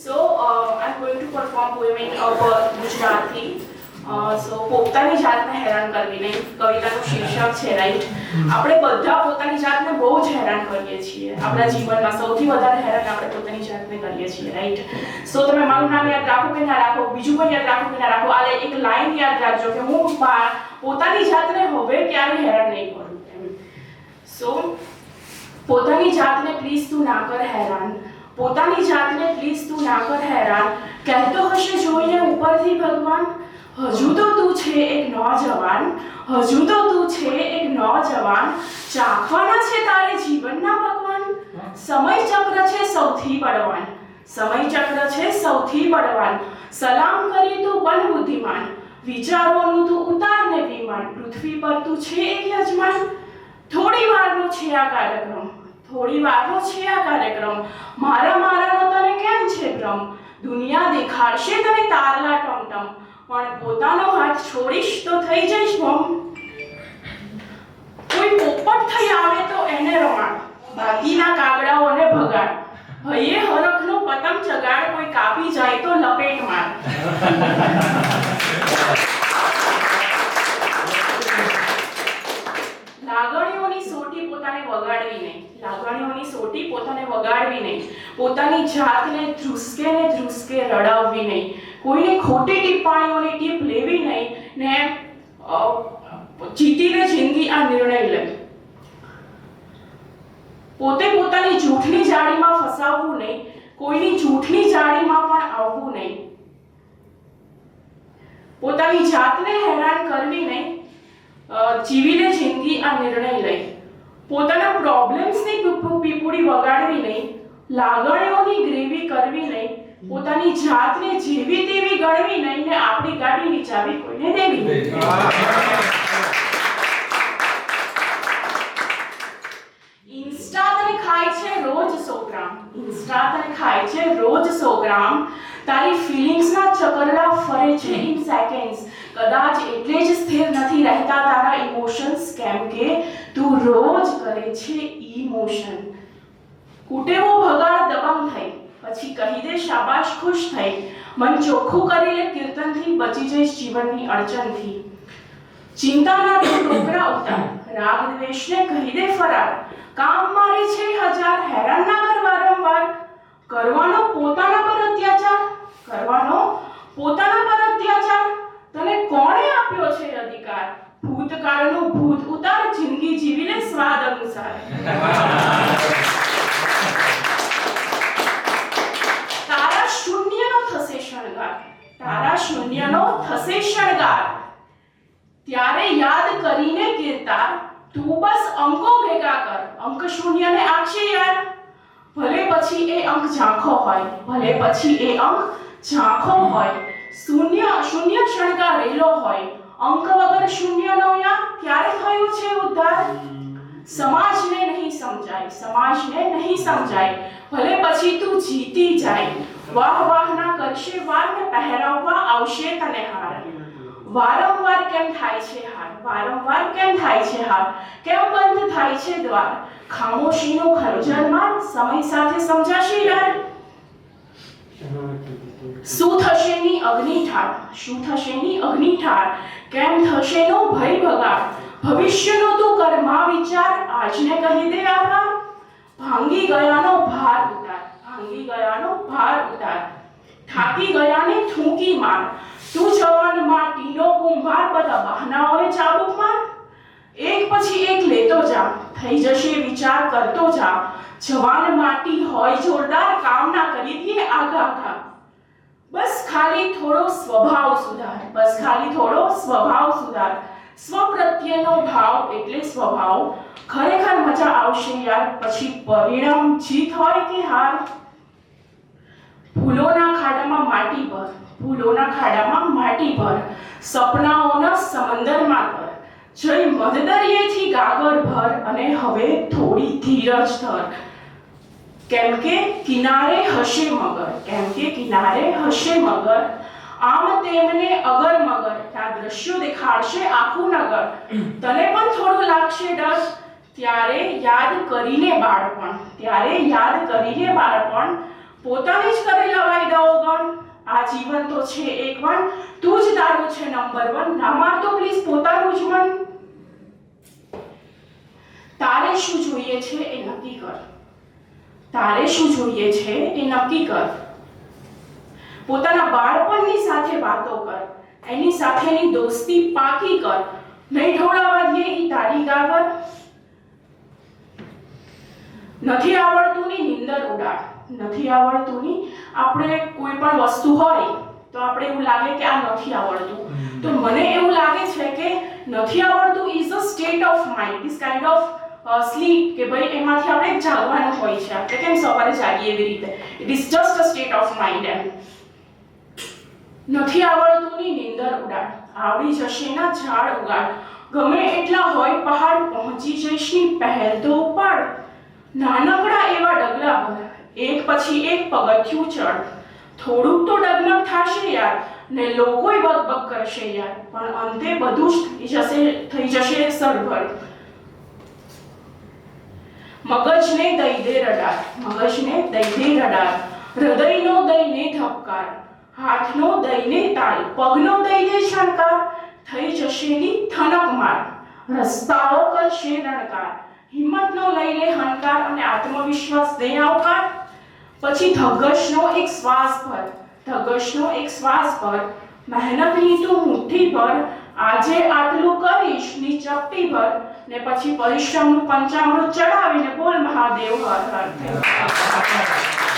I'm going to perform poem in Gujarati. પોતાની જાતને હેરાન કરવી નહીં, કવિતાનું શીર્ષક છે, રાઈટ. આપણે બધા પોતાની જાતને બહુ જ હેરાન કરીએ છીએ. આપણા જીવનમાં સૌથી વધારે હેરાન આપણે પોતાની જાતને કરીએ છીએ, રાઈટ. તમે મારું નામ યાદ રાખો કે ના રાખો, બીજું પણ યાદ રાખો કે ના રાખો, આ એક લાઈન યાદ રાખજો કે હું પોતાની જાતને હવે ક્યારે હેરાન નહીં કરું. પોતાની જાતને પ્લીઝ તું ના કર હેરાન, પોતાની જાતને પ્લીઝ તું ના કર હેરાન. કહેતો હશે જોઈને ઉપરથી ભગવાન, હજુ તો તું છે એક નોજવાન, હજુ તો તું છે એક નોજવાન. ચાખવાના છે તારે જીવનના ભગવાન. સમય ચક્ર છે સૌથી બળવાન, સમય ચક્ર છે સૌથી બળવાન. સલામ કરી તું બન બુદ્ધિમાન, વિચારોનું તું ઉતારને વિમાન. પૃથ્વી પર તું છે એક યજમાન. થોડી વારનો છે આ કાર્યક્રમ, થોડી વારનો છે આ કાર્યક્રમ. મારાનો તને કેમ છે ભ્રમ, દુનિયા દેખાડશે તને તારલા ટમટમ. પણ પોતાનો હાથ છોડીશ તો થઈ જઈશ બમ. કોઈ પોપટ થઈ આવે તો એને રમાડ, બાકીના કાગડાઓને ભગાડ. હૈયે હરખનો પતંગ ચગાડ, કોઈ કાપી જાય તો લપેટ માર. લાગણીઓની સોટી પોતાને વગાડવી નહીં, લાગણીઓની સોટી પોતાને વગાડવી નહીં. પોતાની જાતને ધ્રુસકે ને ધ્રુસકે રડાવવી નહીં. કોઈને ખોટી ટિપ્પણીઓની ટીપ લેવી નહીં ને જીતીને જિંદગી આ નિર્ણય લે. પોતે પોતાની જૂઠની જાળીમાં ફસાવવું નહીં, કોઈની જૂઠની જાળીમાં પણ આવવું નહીં. પોતાની જાતને હેરાન કરવી નહીં, જીવીને જિંદગી આ નિર્ણય લઈ. પોતાના પ્રોબ્લેમ્સની પીપુડી વગાડવી નહીં, લાગણીઓની ગ્રેવી કરવી નહીં. પોતાની જાતને જેવી તેવી ગણવી નહીં ને આપણી ગાડીની ચાવી કોઈને દેવી નહીં. ઇન્સ્ટા તને ખાય છે રોજ 100 ગ્રામ, ઇન્સ્ટા તને ખાય છે રોજ 100 ગ્રામ. તારી ફીલિંગ્સના ચકરડા ફરે છે ઇન સેકન્ડ્સ. કદાચ એટલે જ સ્થિર નથી રહેતા તારા ઇમોશન્સ, કેમ કે તું રોજ કરે છે ઇમોશન. કુટેવો ભગાડ દબંગ થઈ, પછી કહી દે શાબાશ ખુશ થઈ. મન ચોખ્ખું કરી લે કીર્તનથી, બચી જઈશ જીવનની અડચણથી. ચિંતાના તું ડોકરા ઉતાર, રાગ દ્વેષને કહી દે ફરાર. કામ મારે છે હજાર, હેરાન ના કર વારંવાર. કરવાનો પોતાના પર અત્યાચાર, કરવાનો પોતાના પર અત્યાચાર. તને કોણે આપ્યો છે અધિકાર, ભૂતકાળનું ભૂત ઉતાર. જિંદગી જીવી લે સ્વાદ અનુસાર. તારા શૂન્યનો થશે શણગાર, તારા શૂન્યનો થશે શણગાર. ત્યારે યાદ કરીને કીર્તાર, તું બસ અંકો ભેગા કર. અંક શૂન્યને આંકશે યાર, ભલે પછી એ અંક ઝાંખો હોય, ભલે પછી એ અંક ઝાંખો હોય. શૂન્ય શણગારેલો હોય, અંક વગર શૂન્યનો યાર ક્યારે થયું છે ઉદ્ધાર. સમાજને નહીં સમજાય, સમાજને નહીં સમજાય, ભલે પછી તું જીતી જાય. વાહ વાહ ના કરશે વાર ને પહેરાવવા આવશે તને હાર. વારંવાર કેમ થાય છે હાર, વારંવાર કેમ થાય છે હાર. કેમ બંધ થાય છે દ્વાર, ખામોશીનું ખંજર માર. સમય સાથે સમજાશે યાર. શું થશે ની અગ્નિ ઠાર, શું થશે ની અગ્નિ ઠાર. કેમ થશે નો ભય ભગાર, ભવિષ્યનો તું કર્મા વિચાર. આજને કહી દે આભાર, ભાંગી ગયાનો ભાર ઉતાર, ભાંગી ગયાનો ભાર ઉતાર. થાકી ગયાને થૂંકી માર, તું જવાન માટીનો કુંભાર. બધા બહાનાઓને ચાબુક માર. એક પછી એક લેતો જા, થઈ જશે વિચાર કરતો જા. જવાન માટી હોય જોરદાર, કામ ના કરી દે આઘા આઘા. બસ ખાલી થોડો સ્વભાવ સુધાર, બસ ખાલી થોડો સ્વભાવ સુધાર. સ્વ પ્રત્યેનો ભાવ એટલે સ્વભાવ. ખરેખર મજા આવશે યાર, પછી પરિણામ જીત હોય કે હાર. ભૂલોના ખાડામાં માટી ભર, ભૂલોના ખાડામાં માટી ભર. સપનાઓના સમંદરમાં તર, જઈ મધદરિયેથી ગાગર ભર. અને હવે થોડી ધીરજ ધર, કેમ કે કિનારે હશે મગર, કેમ કે કિનારે હશે મગર. આમ તેમને અગર મગર, ત્યાં દ્રશ્યો દેખાડશે આખું નગર. તને પણ થોડું લાગશે ડર, ત્યારે યાદ કરીને બાળપણ, ત્યારે યાદ કરીને બાળપણ. પોતાની જ કરેલા વાયદાઓ કર, આ જીવન તો છે એકવાર, તું જ તારું છે નંબર 1, ના મારતો પ્લીઝ પોતાનું જ મન. તારે શું જોઈએ છે એ નક્કી કર, તારે શું જોઈએ છે એ નક્કી કર. પોતાના બાળપણની સાથે વાતો કર, એની સાથેની દોસ્તી પાકી કર, નહીં ઢોળાવા દે ઈ તારી ગાગર. નથી આવડતું ની નિંદર ઉડાડ, નથી આવડતું ની આપણે કોઈ પણ વસ્તુ હોય તો આપણે એવું લાગે કે આ નથી આવડતું, તો મને એવું લાગે છે કે નથી આવડતું is a state of mind, this kind of sleep, કે ભાઈ એમાંથી આપણે જાગવાનું હોય છે, આપણે કેમ સવારે જાગીએ એવી રીતે. It is just a state of mind એમ. નથી આવડતું ની નિંદર ઉડાડ, આવડી જશે ના ઝાડ ઉગાડ, ગમે એટલા હોય પહાડ પહોંચી જઈશ ની પહેલ તો ઉપાડ. નાનકડા એવા ડગલા ભર, એક પછી એક પગથિયું ચડ, થોડુંક તો ડગમગ થાશે યાર, ને લોકોય બકબક કરશે યાર, પણ અંતે બધું જ થઈ જશે સરભર. મગજને દઈ દે રડાર, મગજને દઈ દે રડાર, હૃદયનો દઈને ધબકાર, હાથનો દઈને તાલ, પગનો દઈ દે છણકાર, થઈ જશે ની થનક માર, રસ્તાઓ કરશે રણકાર, હિંમતનો લઈ લે હંકાર, અને આત્મવિશ્વાસ દે આવકાર. પછી ધગશનો એક શ્વાસ ભર, ધગશનો એક શ્વાસ ભર, મહેનતની તું મુઠ્ઠી ભર, આજે આટલું કરીશ ની ચપટી ભર, ને પછી પરિશ્રમનું પંચામૃત ચડાવીને બોલ મહાદેવ હર હર.